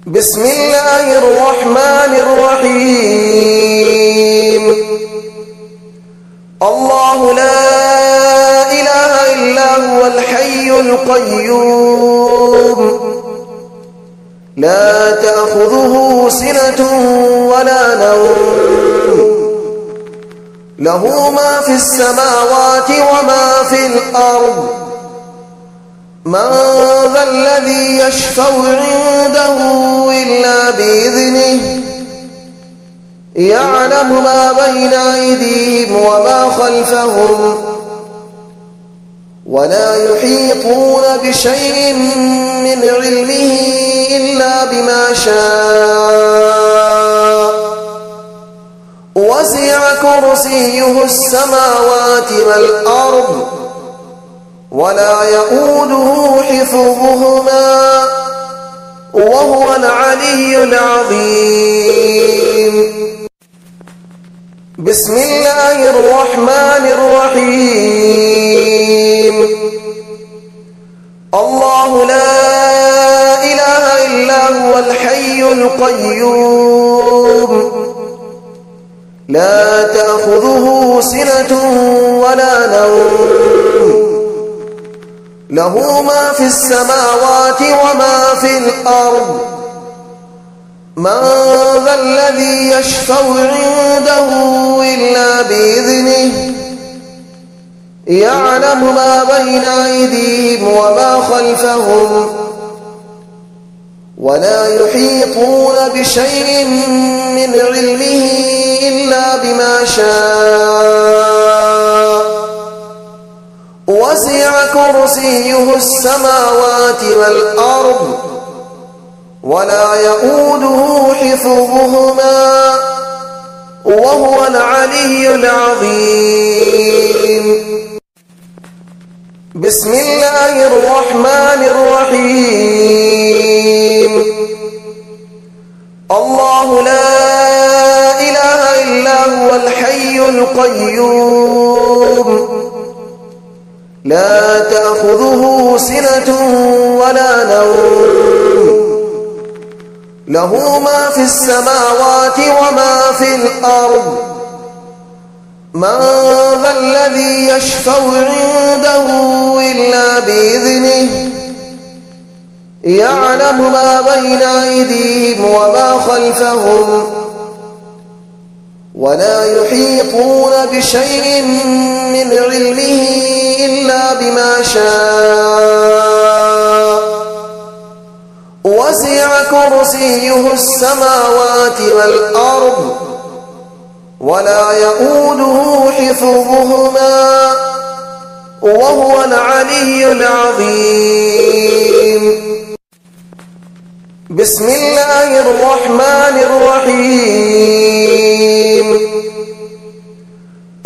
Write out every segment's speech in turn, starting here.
بسم الله الرحمن الرحيم. الله لا إله إلا هو الحي القيوم لا تأخذه سنة ولا نوم له ما في السماوات وما في الأرض من ذا الذي يشفع عنده إلا بإذنه يعلم ما بين أيديهم وما خلفهم ولا يحيطون بشيء من علمه إلا بما شاء وسع كرسيه السماوات والأرض ولا يؤوده حفظهما وهو العلي العظيم. بسم الله الرحمن الرحيم. الله لا إله إلا هو الحي القيوم لا تأخذه سنة ولا نوم له ما في السماوات وما في الأرض من ذا الذي يشفع عنده إلا بإذنه يعلم ما بين أيديهم وما خلفهم ولا يحيطون بشيء من علمه إلا بما شاء وسع كرسيه السماوات والأرض ولا يؤوده حفظهما وهو العلي العظيم. بسم الله الرحمن الرحيم. الله لا إله إلا هو الحي القيوم لا تأخذه سنة ولا نوم له ما في السماوات وما في الأرض من ذا الذي يشفع عنده إلا بإذنه يعلم ما بين أيديهم وما خلفهم ولا يحيطون بشيء من علمه إلا بما شاء وسع كرسيه السماوات والأرض ولا يؤوده حفظهما وهو العلي العظيم. بسم الله الرحمن الرحيم.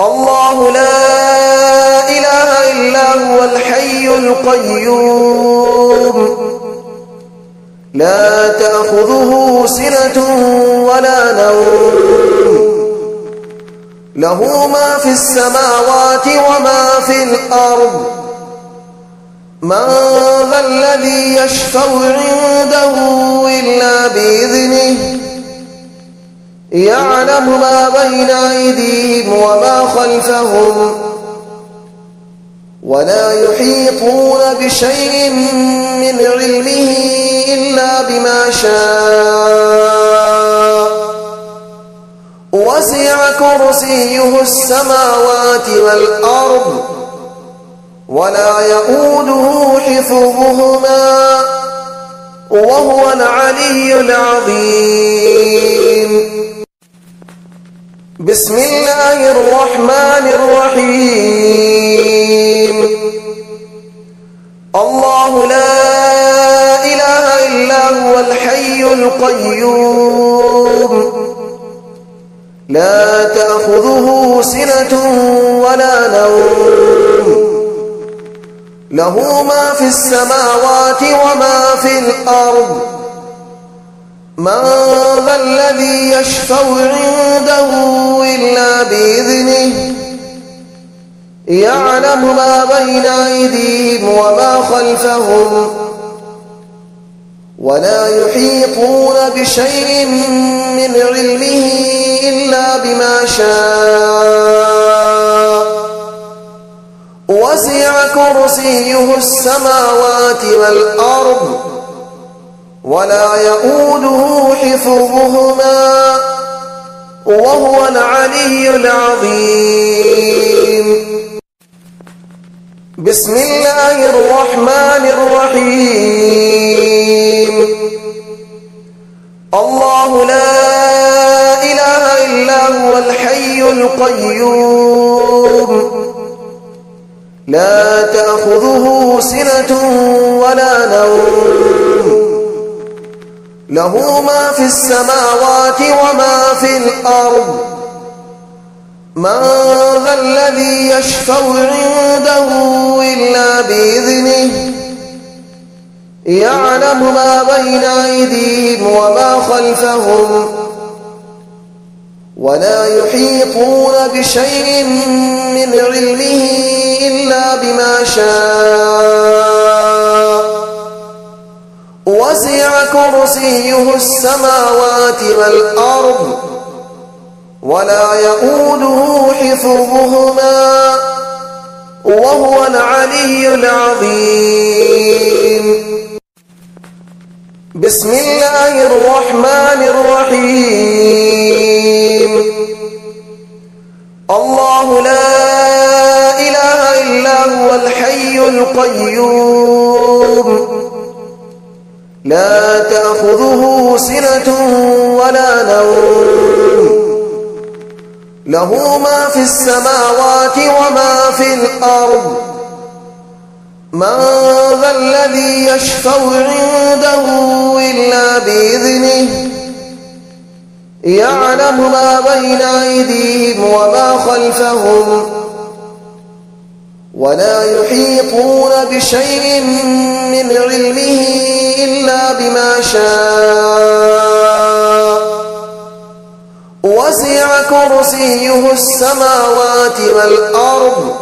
الله لا إله إلا هو الحي القيوم لا تأخذه سنة ولا نوم له ما في السماوات وما في الأرض من ذا الذي يشفع عنده إلا بإذنه يعلم ما بين أيديهم وما خلفهم ولا يحيطون بشيء من علمه إلا بما شاء وسع كرسيه السماوات والأرض ولا يؤوده حفظهما وهو العلي العظيم. بسم الله الرحمن الرحيم. الله لا إله إلا هو الحي القيوم لا تأخذه سنة ولا نوم له ما في السماوات وما في الأرض من ذا الذي يشفع عنده إلا بإذنه يعلم ما بين أيديهم وما خلفهم ولا يحيطون بشيء من علمه إلا بما شاء وسع كرسيه السماوات والأرض ولا يؤوده حفظهما وهو العلي العظيم. بسم الله الرحمن الرحيم. الله لا إله إلا هو الحي القيوم لا تأخذه سنة ولا نوم له ما في السماوات وما في الأرض من ذا الذي يشفع عنده إلا بإذنه يعلم ما بين أيديهم وما خلفهم ولا يحيطون بشيء من علمه إلا بما شاء وسع كرسيه السماوات والأرض ولا يؤوده حفظهما وهو العلي العظيم. بسم الله الرحمن الرحيم. الله لا إله إلا هو الحي القيوم لا تأخذه سنة ولا نوم له ما في السماوات وما في الأرض من ذا الذي يشفع عنده إلا بإذنه يعلم ما بين أيديهم وما خلفهم ولا يحيطون بشيء من علمه إلا بما شاء وسع كرسيه السماوات والأرض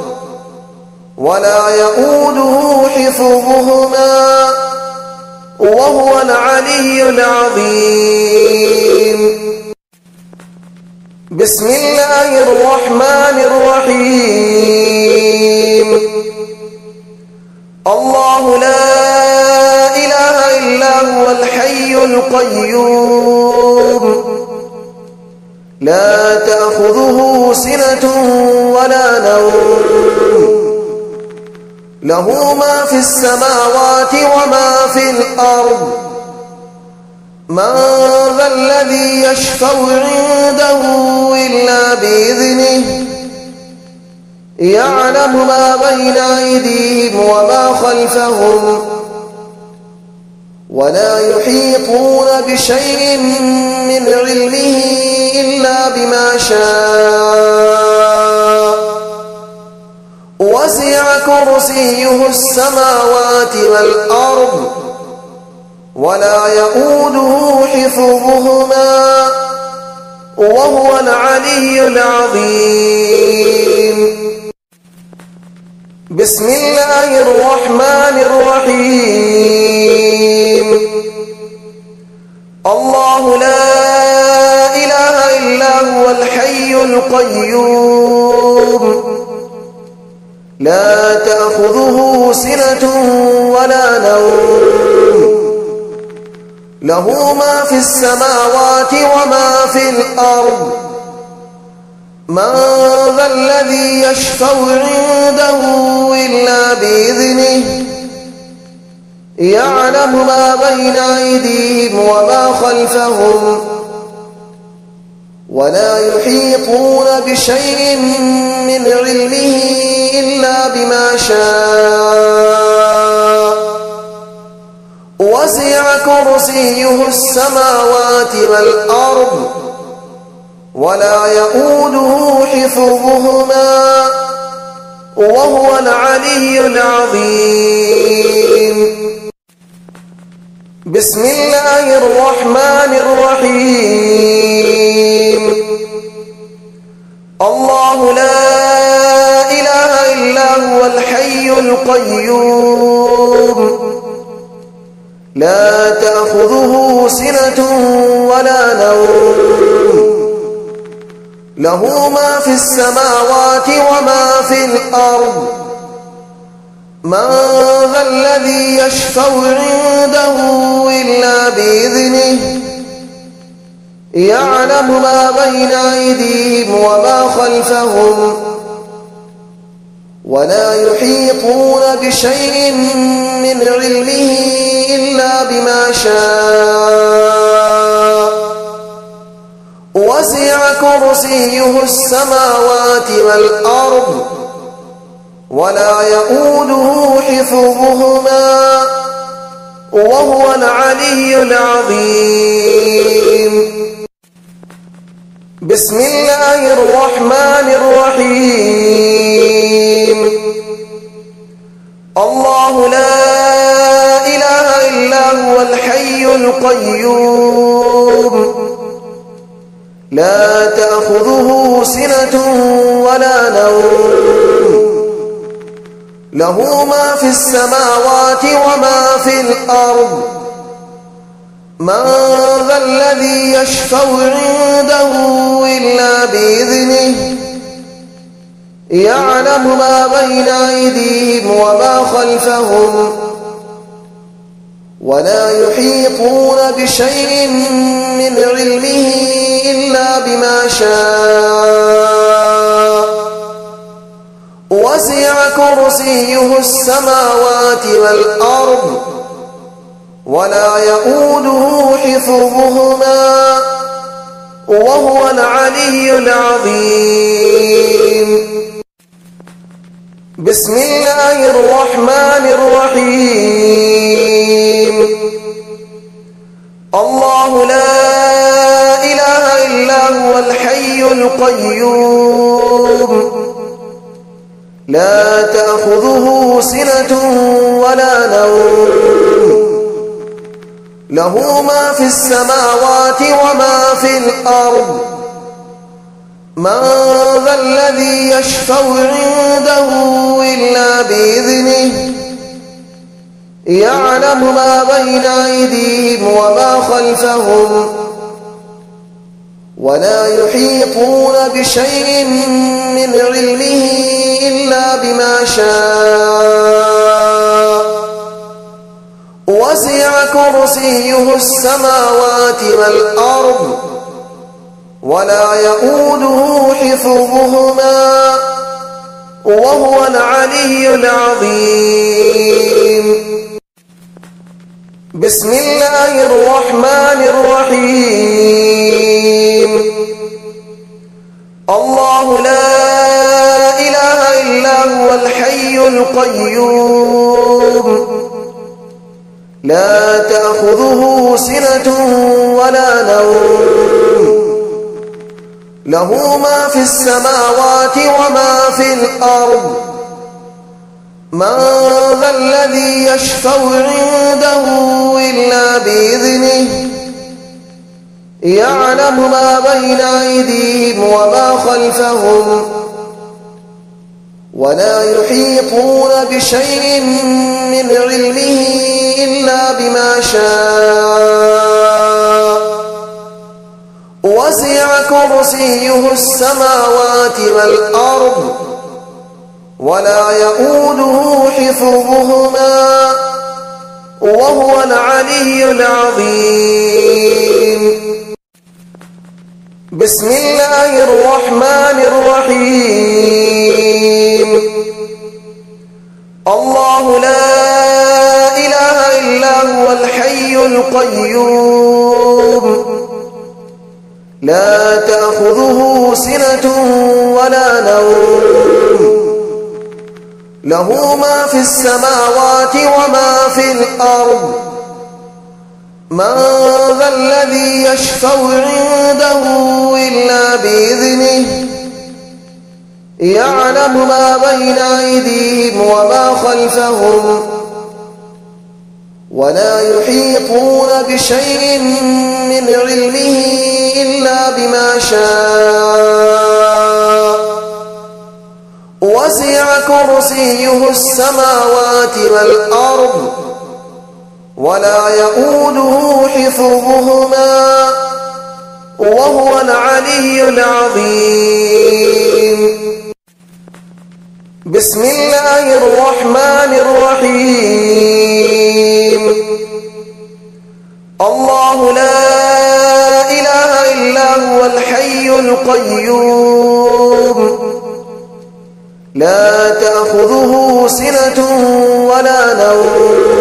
ولا يؤوده حفظهما وهو العلي العظيم. بسم الله الرحمن الرحيم. الله لا إله إلا هو الحي القيوم لا تأخذه سنة ولا نوم له ما في السماوات وما في الأرض من ذا الذي يشفع عنده إلا بإذنه يعلم ما بين أيديهم وما خلفهم ولا يحيطون بشيء من علمه إلا بما شاء وسع كرسيه السماوات والأرض ولا يؤوده حفظهما وهو العلي العظيم. بسم الله الرحمن الرحيم. الله لا إله إلا هو الحي القيوم لا تأخذه سنة ولا نوم له ما في السماوات وما في الأرض من ذا الذي يشفع عنده إلا بإذنه يعلم ما بين أيديهم وما خلفهم ولا يحيطون بشيء من علمه إلا بما شاء وسع كرسيه السماوات والأرض ولا يؤوده حفظهما وهو العلي العظيم. بسم الله الرحمن الرحيم. الله لا إله إلا هو الحي القيوم لا تأخذه سنة ولا نوم له ما في السماوات وما في الأرض من ذا الذي يشفع عنده إلا بإذنه يعلم ما بين أيديهم وما خلفهم ولا يحيطون بشيء من علمه إلا بما شاء وسع كرسيه السماوات والأرض ولا يؤوده حفظهما وهو العلي العظيم. بسم الله الرحمن الرحيم. الله لا إله إلا هو الحي القيوم لا تأخذه سنة ولا نوم له ما في السماوات وما في الأرض من ذا الذي يشفع عنده إلا بإذنه يعلم ما بين أيديهم وما خلفهم ولا يحيطون بشيء من علمه إلا بما شاء وسع كرسيه السماوات والأرض ولا يؤوده حفظهما وهو العلي العظيم. بسم الله الرحمن الرحيم. الله لا إله إلا هو الحي القيوم لا تأخذه سنة ولا نوم له ما في السماوات وما في الأرض من ذا الذي يشفع عنده إلا بإذنه يعلم ما بين أيديهم وما خلفهم ولا يحيطون بشيء من علمه إلا بما شاء وسع كرسيه السماوات والأرض ولا يؤوده حفظهما وهو العلي العظيم. بسم الله الرحمن الرحيم. الله لا إله إلا هو الحي القيوم لا تأخذه سنة ولا نوم له ما في السماوات وما في الأرض من ذا الذي يشفع عنده إلا بإذنه يعلم ما بين أيديهم وما خلفهم ولا يحيطون بشيء من علمه إلا بما شاء وسع كرسيه السماوات والأرض ولا يؤوده حفظهما وهو العلي العظيم. بسم الله الرحمن الرحيم. الله لا إله إلا هو الحي القيوم لا تأخذه سنة ولا نوم له ما في السماوات وما في الأرض من ذا الذي يشفع عنده إلا بإذنه يعلم ما بين أيديهم وما خلفهم ولا يحيطون بشيء من علمه إلا بما شاء وسع كرسيه السماوات والأرض ولا يؤوده حفظهما وهو العلي العظيم. بسم الله الرحمن الرحيم. الله لا إله إلا هو الحي القيوم لا تأخذه سنة ولا نوم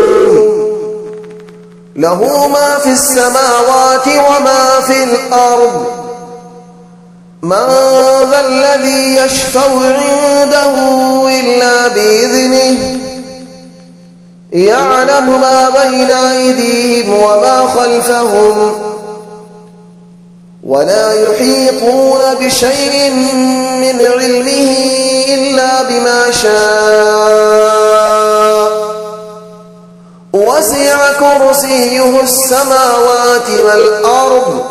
له ما في السماوات وما في الأرض من ذا الذي يشفع عنده إلا بإذنه يعلم ما بين أيديهم وما خلفهم ولا يحيطون بشيء من علمه إلا بما شاء وسع كرسيه السماوات والأرض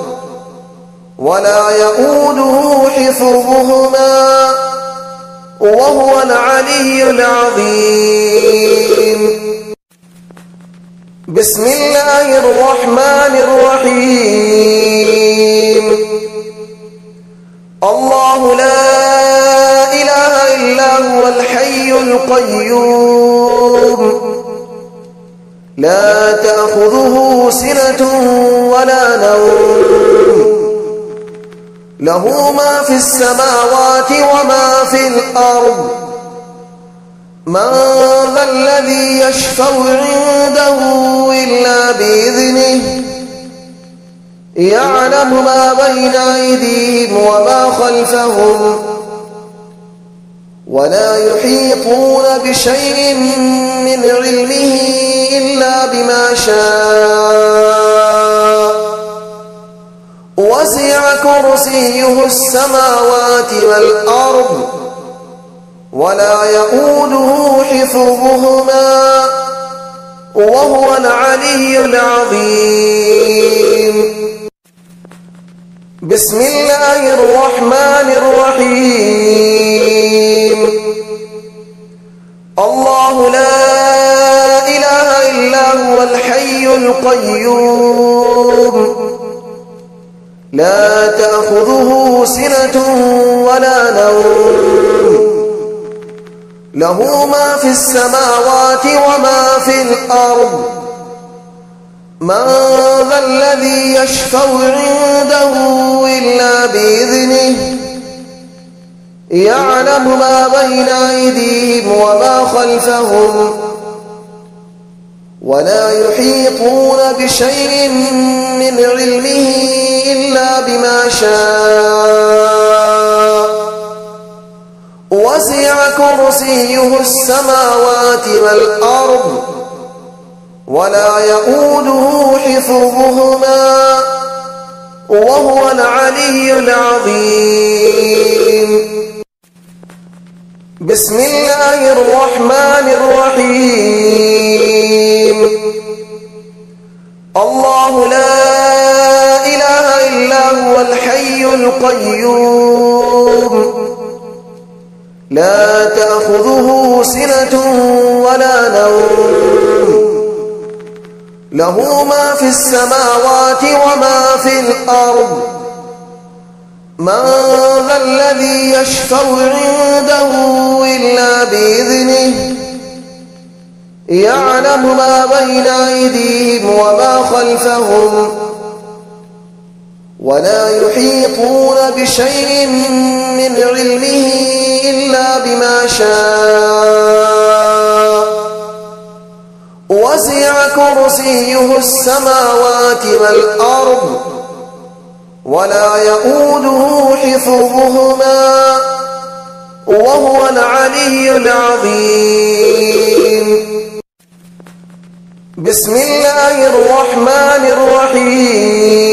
ولا يؤوده حفظهما وهو العلي العظيم. بسم الله الرحمن الرحيم. الله لا إله إلا هو الحي القيوم لا تأخذه سنة ولا نوم له ما في السماوات وما في الأرض من ذا الذي يشفع عنده إلا بإذنه يعلم ما بين أيديهم وما خلفهم ولا يحيطون بشيء من علمه إلا بما شاء وسع كرسيه السماوات والأرض ولا يؤوده حفظهما وهو العلي العظيم. بسم الله الرحمن الرحيم. الله لا إله إلا هو الحي القيوم لا تأخذه سنة ولا نوم له ما في السماوات وما في الأرض من ذا الذي يشفع عنده إلا بإذنه يعلم ما بين أيديهم وما خلفهم ولا يحيطون بشيء من علمه إلا بما شاء وسع كرسيه السماوات والأرض ولا يؤوده حفظهما وهو العلي العظيم. بسم الله الرحمن الرحيم. الله لا إله إلا هو الحي القيوم لا تأخذه سنة ولا نوم له ما في السماوات وما في الأرض من ذا الذي يشفع عنده إلا بإذنه يعلم ما بين أيديهم وما خلفهم ولا يحيطون بشيء من علمه إلا بما شاء وسع كرسيه السماوات والأرض ولا يؤوده حفظهما وهو العلي العظيم. بسم الله الرحمن الرحيم.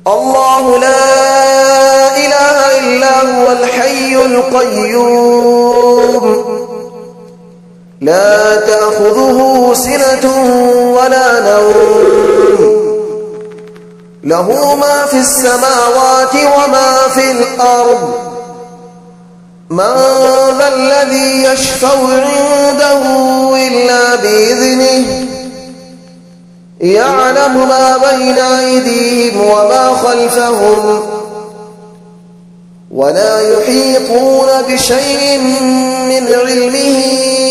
الله لا إله إلا هو الحي القيوم لا تأخذه سنة ولا نوم له ما في السماوات وما في الأرض من ذا الذي يشفع عنده إلا بإذنه يعلم ما بين أيديهم وما خلفهم ولا يحيطون بشيء من علمه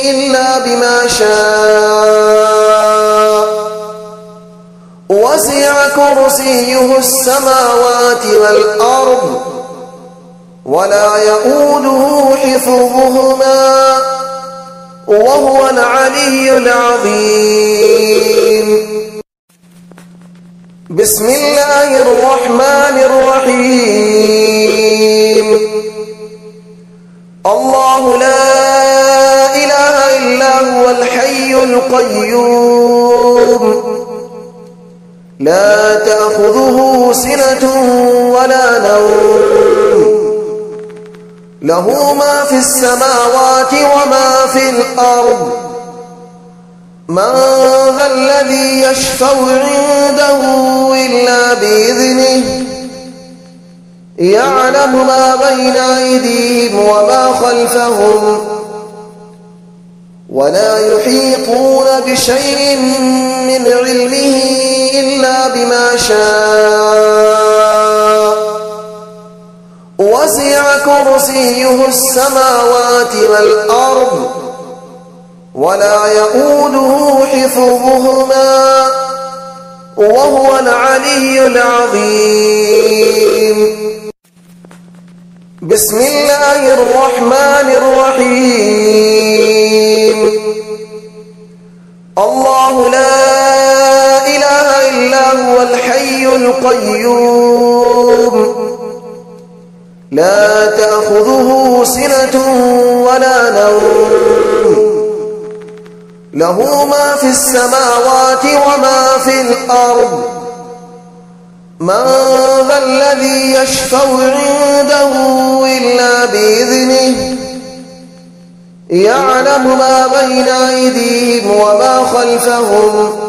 إلا بما شاء وسع كرسيه السماوات والأرض ولا يؤوده حفظهما وهو العلي العظيم. بسم الله الرحمن الرحيم. الله لا إله إلا هو الحي القيوم لا تأخذه سنة ولا نوم له ما في السماوات وما في الأرض من ذا الذي يشفع عنده إلا بإذنه يعلم ما بين أيديهم وما خلفهم ولا يحيطون بشيء من علمه إلا بما شاء وسع كرسيه السماوات والأرض ولا يؤوده حفظهما وهو العلي العظيم. بسم الله الرحمن الرحيم. الله لا إله إلا هو الحي القيوم لا تأخذه سنة ولا نوم له ما في السماوات وما في الأرض من ذا الذي يشفع عنده إلا بإذنه يعلم ما بين أيديهم وما خلفهم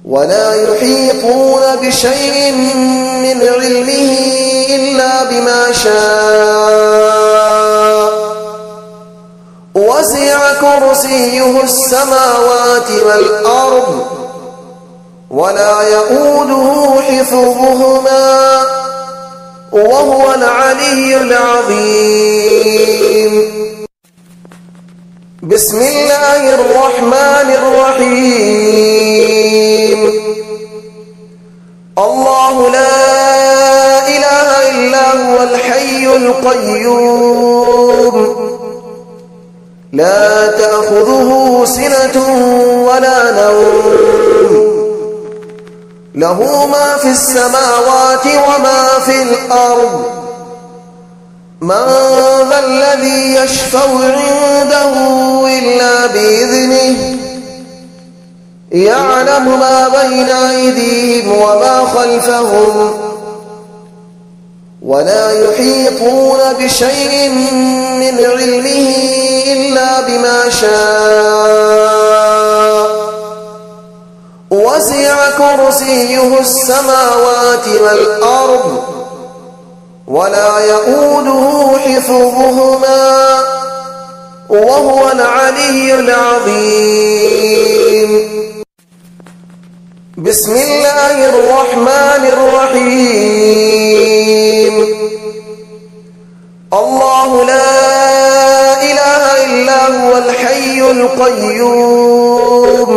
ولا يحيطون بشيء من علمه إلا بما شاء وسع كرسيه السماوات والأرض ولا يؤوده حفظهما وهو العلي العظيم. بسم الله الرحمن الرحيم. الله لا إله إلا هو الحي القيوم لا تأخذه سنة ولا نوم له ما في السماوات وما في الأرض من ذا الذي يشفع عنده إلا بإذنه يعلم ما بين أيديهم وما خلفهم ولا يحيطون بشيء من علمه إلا بما شاء وسع كرسيه السماوات والأرض ولا يؤوده حفظهما وهو العلي العظيم. بسم الله الرحمن الرحيم. الله لا إله إلا هو الحي القيوم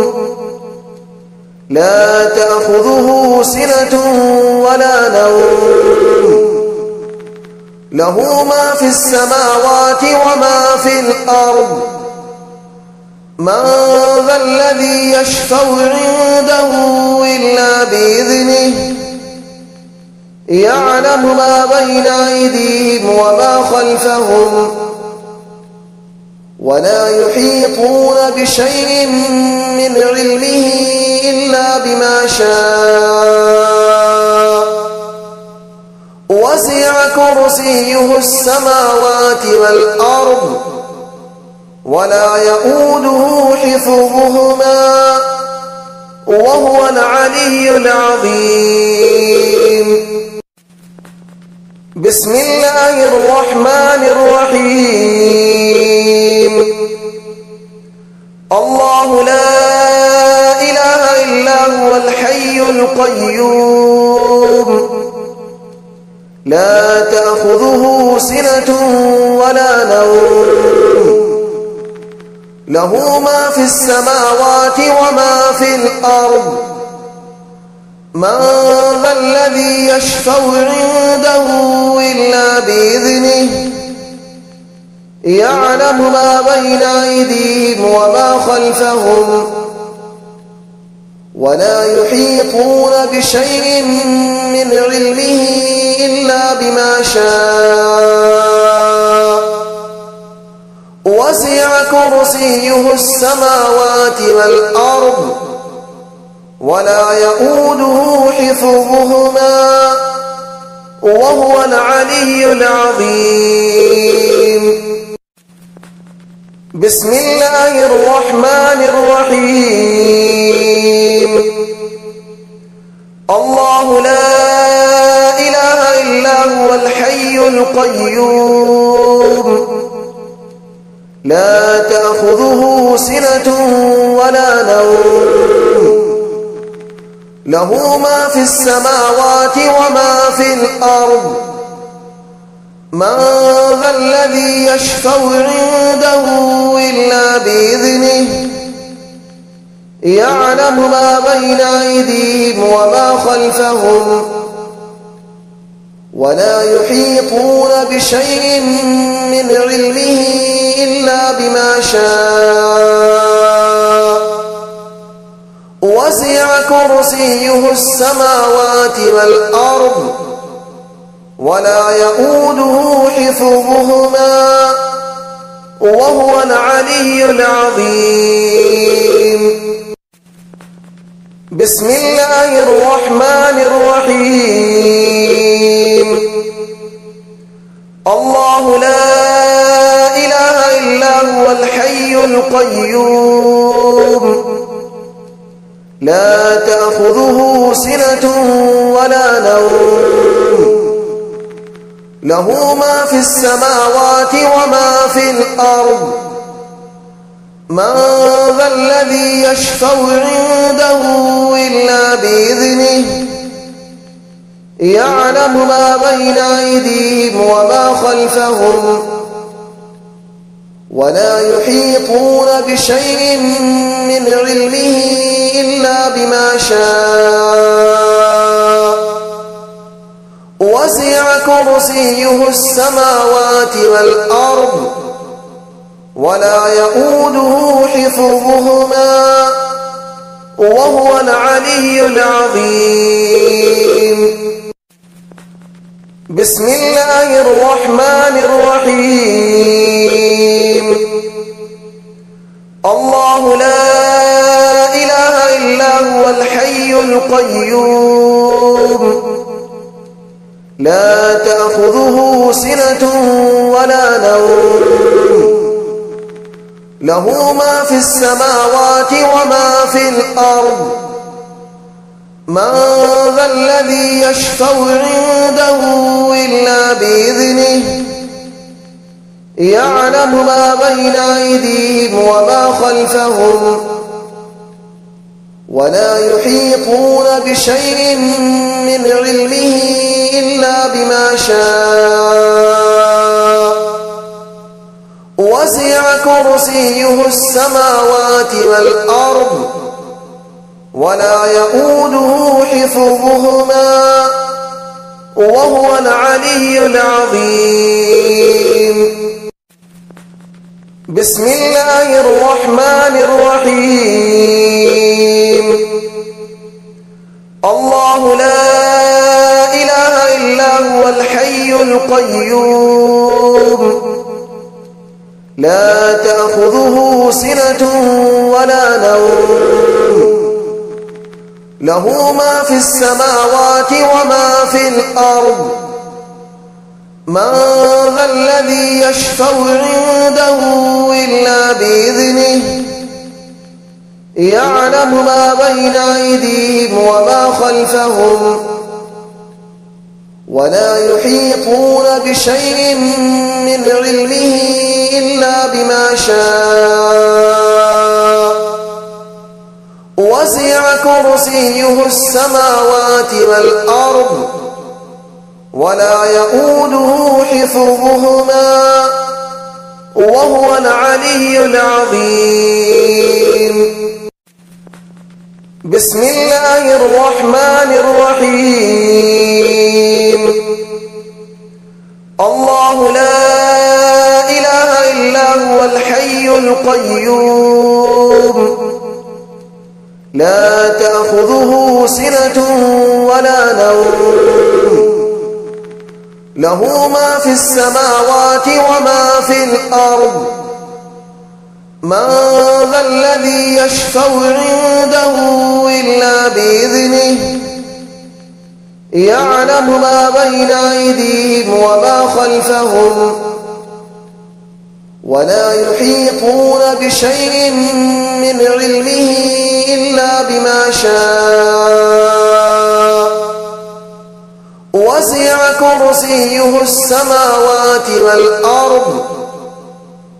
لا تأخذه سنة ولا نوم له ما في السماوات وما في الأرض من ذا الذي يشفع عنده إلا بإذنه يعلم ما بين أيديهم وما خلفهم ولا يحيطون بشيء من علمه إلا بما شاء وسع كرسيه السماوات والأرض ولا يؤوده حفظهما وهو العلي العظيم. بسم الله الرحمن الرحيم الله لا إله إلا هو الحي القيوم لا تأخذه سنة ولا نوم له ما في السماوات وما في الأرض من ذا الذي يشفع عنده إلا بإذنه يعلم ما بين أيديهم وما خلفهم ولا يحيطون بشيء من علمه إلا بما شاء وسع كرسيه السماوات والأرض ولا يؤوده حفظهما وهو العلي العظيم بسم الله الرحمن الرحيم الله لا إله إلا هو الحي القيوم لا تأخذه سنة ولا نوم له ما في السماوات وما في الأرض من ذا الذي يشفع عنده إلا بإذنه يعلم ما بين أيديهم وما خلفهم ولا يحيطون بشيء من علمه إلا بما شاء وسع كرسيه السماوات والأرض ولا يؤوده حفظهما وهو العلي العظيم بسم الله الرحمن الرحيم الله لا إله إلا هو الحي القيوم لا تأخذه سنة ولا نوم له ما في السماوات وما في الأرض من ذا الذي يشفع عنده إلا بإذنه يعلم ما بين أيديهم وما خلفهم ولا يحيطون بشيء من علمه إلا بما شاء وسع كرسيه السماوات والأرض ولا يؤوده حفظهما وهو العلي العظيم بسم الله الرحمن الرحيم الله لا إله إلا هو الحي القيوم لا تأخذه سنة ولا نوم له ما في السماوات وما في الأرض من ذا الذي يشفع عنده إلا بإذنه يعلم ما بين أيديهم وما خلفهم ولا يحيطون بشيء من علمه إلا بما شاء وسع كرسيه السماوات والأرض ولا يؤوده حفظهما وهو العلي العظيم بسم الله الرحمن الرحيم الله لا إله إلا هو الحي القيوم لا تأخذه سنة ولا نوم له ما في السماوات وما في الأرض من ذا الذي يشفع عنده إلا بإذنه يعلم ما بين أيديهم وما خلفهم ولا يحيطون بشيء من علمه إلا بما شاء وسع كرسيه السماوات والأرض ولا يؤوده حفظهما وهو العلي العظيم بسم الله الرحمن الرحيم الله لا إله إلا هو الحي القيوم لا تأخذه سنة ولا نوم له ما في السماوات وما في الأرض من ذا الذي يشفع عنده إلا بإذنه يعلم ما بين أيديهم وما خلفهم ولا يحيطون بشيء من علمه إلا بما شاء وسع كرسيه السماوات والأرض ولا يؤوده حفظهما وهو العلي العظيم. بسم الله الرحمن الرحيم. الله لا إله إلا هو الحي القيوم لا تأخذه سنة ولا نوم له ما في السماوات وما في الأرض من ذا الذي يشفع عنده إلا بإذنه يعلم ما بين أيديهم وما خلفهم ولا يحيطون بشيء من علمه إلا بما شاء وسع كرسيه السماوات والأرض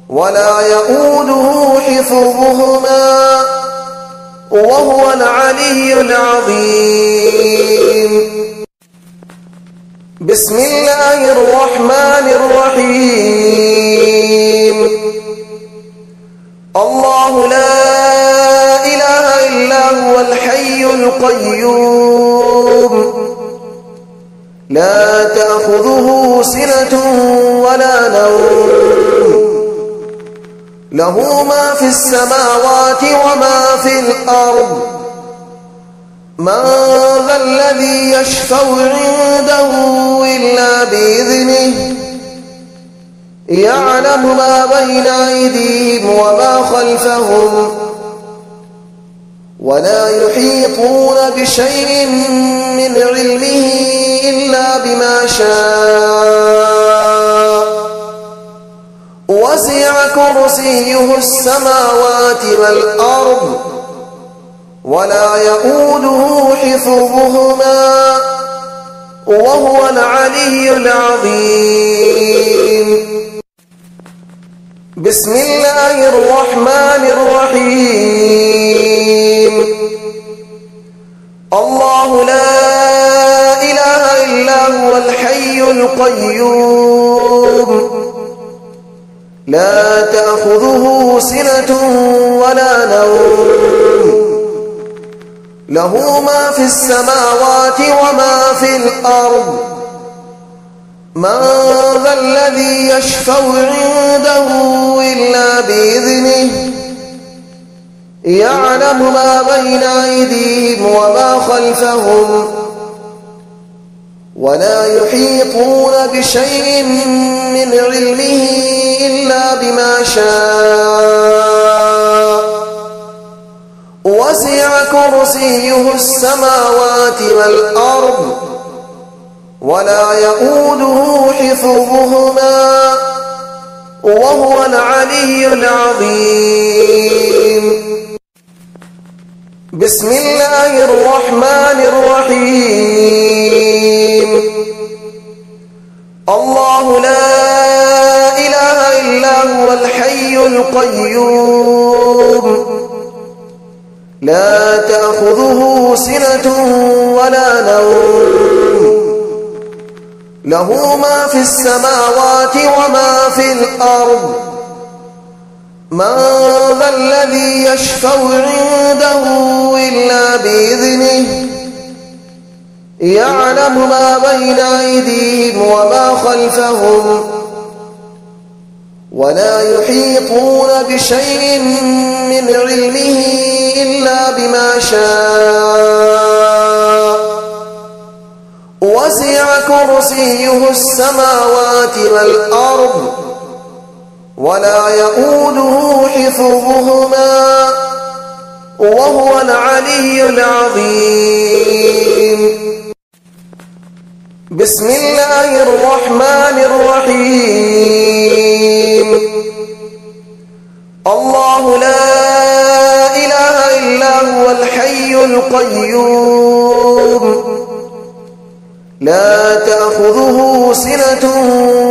ولا يؤوده حفظهما وهو العلي العظيم. بسم الله الرحمن الرحيم. الله لا إله إلا هو الحي القيوم لا تأخذه سنة ولا نوم له ما في السماوات وما في الأرض من ذا الذي يشفع عنده إلا بإذنه يعلم ما بين أيديهم وما خلفهم ولا يحيطون بشيء من علمه إلا بما شاء وسع كرسيه السماوات والأرض ولا يؤوده حفظهما وهو العلي العظيم. بسم الله الرحمن الرحيم. الله لا إله إلا هو الحي القيوم لا تأخذه سنة ولا نوم له ما في السماوات وما في الأرض من ذا الذي يشفع عنده إلا بإذنه يعلم ما بين أيديهم وما خلفهم ولا يحيطون بشيء من علمه إلا بما شاء وسع كرسيه السماوات والأرض ولا يؤوده حفظهما وهو العلي العظيم. بسم الله الرحمن الرحيم. الله لا إله إلا هو الحي القيوم لا تأخذه سنة ولا نوم له ما في السماوات وما في الأرض من ذا الذي يشفع عنده إلا بإذنه يعلم ما بين أيديهم وما خلفهم ولا يحيطون بشيء من علمه إلا بما شاء وسع كرسيه السماوات والأرض ولا يؤوده حفظهما وهو العلي العظيم. بسم الله الرحمن الرحيم. الله لا إله إلا هو الحي القيوم لا تأخذه سنة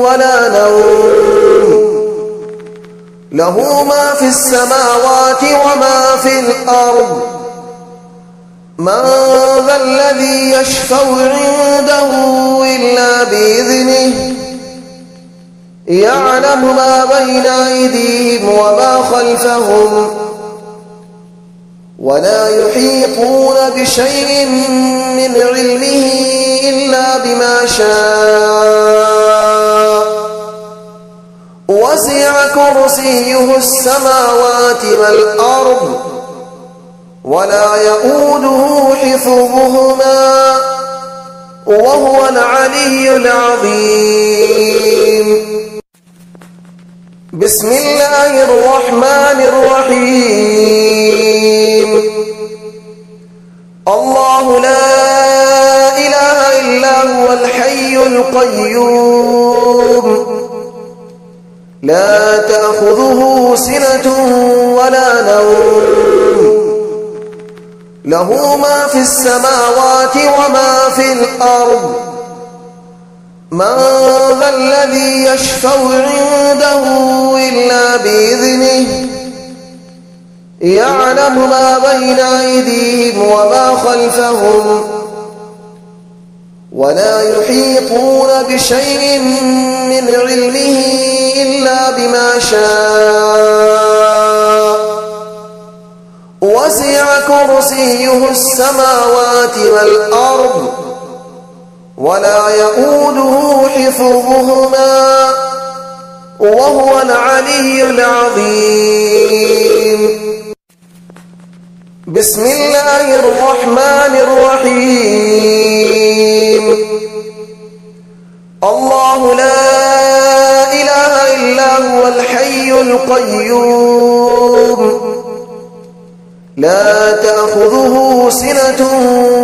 ولا نوم له ما في السماوات وما في الأرض من ذا الذي يشفع عنده إلا بإذنه يعلم ما بين أيديهم وما خلفهم ولا يحيطون بشيء من علمه إلا بما شاء وسع كرسيه السماوات والأرض ولا يؤوده حفظهما وهو العلي العظيم. بسم الله الرحمن الرحيم. الله لا إله إلا هو الحي القيوم لا تأخذه سنة ولا نوم له ما في السماوات وما في الأرض من ذا الذي يشفع عنده إلا بإذنه يعلم ما بين أيديهم وما خلفهم ولا يحيطون بشيء من علمه إلا بما شاء وسع كرسيه السماوات والأرض ولا يؤوده حفظهما وهو العلي العظيم. بسم الله الرحمن الرحيم. الله لا إله إلا هو الحي القيوم لا تأخذه سنة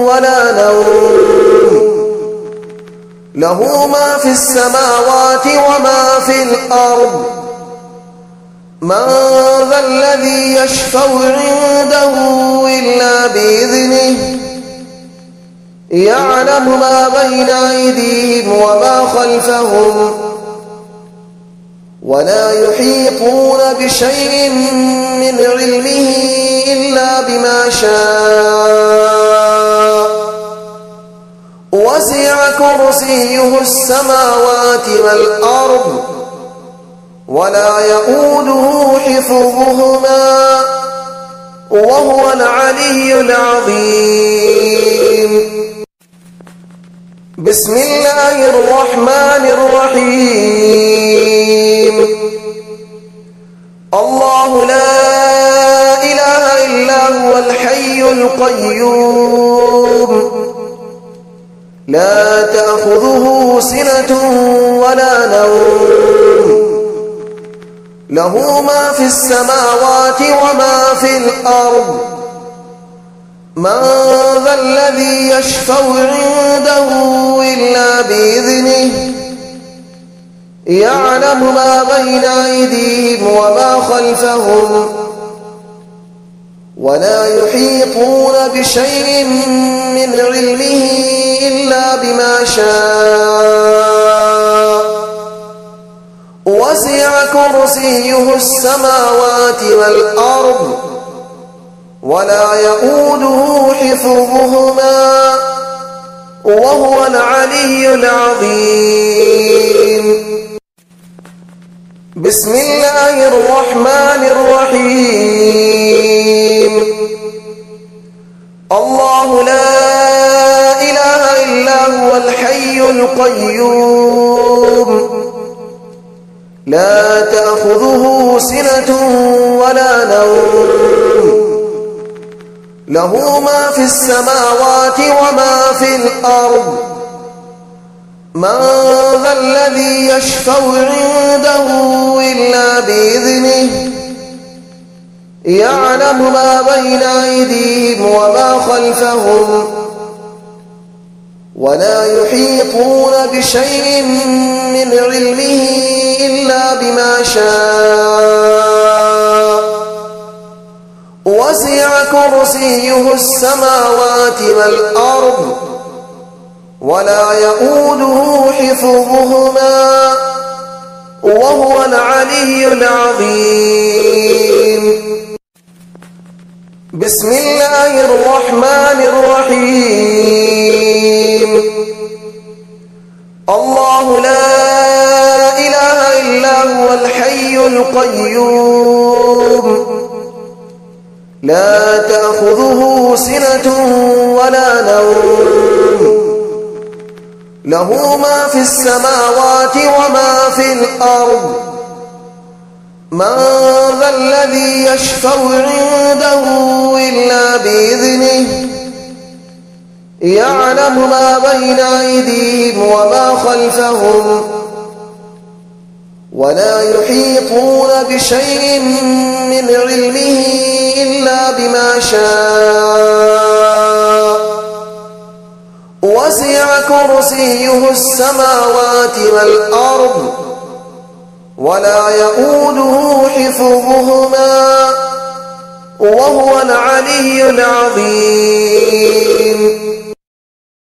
ولا نوم له ما في السماوات وما في الأرض من ذا الذي يشفع عنده إلا بإذنه يعلم ما بين أيديهم وما خلفهم ولا يحيطون بشيء من علمه إلا بما شاء وسع كرسيه السماوات والأرض ولا يؤوده حفظهما وهو العلي العظيم. بسم الله الرحمن الرحيم. الله لا إله إلا هو الحي القيوم لا تأخذه سنة ولا نوم له ما في السماوات وما في الأرض من ذا الذي يشفع عنده إلا بإذنه يعلم ما بين أيديهم وما خلفهم ولا يحيطون بشيء من علمه إلا بما شاء وسع كرسيه السماوات والأرض ولا يؤوده حفظهما وهو العلي العظيم. بسم الله الرحمن الرحيم. الله لا إله إلا هو الحي القيوم لا تأخذه سنة ولا نوم له ما في السماوات وما في الأرض من ذا الذي يشفع عنده إلا بإذنه يعلم ما بين أيديهم وما خلفهم ولا يحيطون بشيء من علمه إلا بما شاء وسع كرسيه السماوات والأرض ولا يؤوده حفظهما وهو العلي العظيم. بسم الله الرحمن الرحيم. الله لا إله إلا هو الحي القيوم لا تأخذه سنة ولا نوم له ما في السماوات وما في الأرض من ذا الذي يشفع عنده إلا بإذنه يعلم ما بين أيديهم وما خلفهم ولا يحيطون بشيء من علمه إلا بما شاء وسع كرسيه السماوات والأرض ولا يؤوده حفظهما وهو العلي العظيم.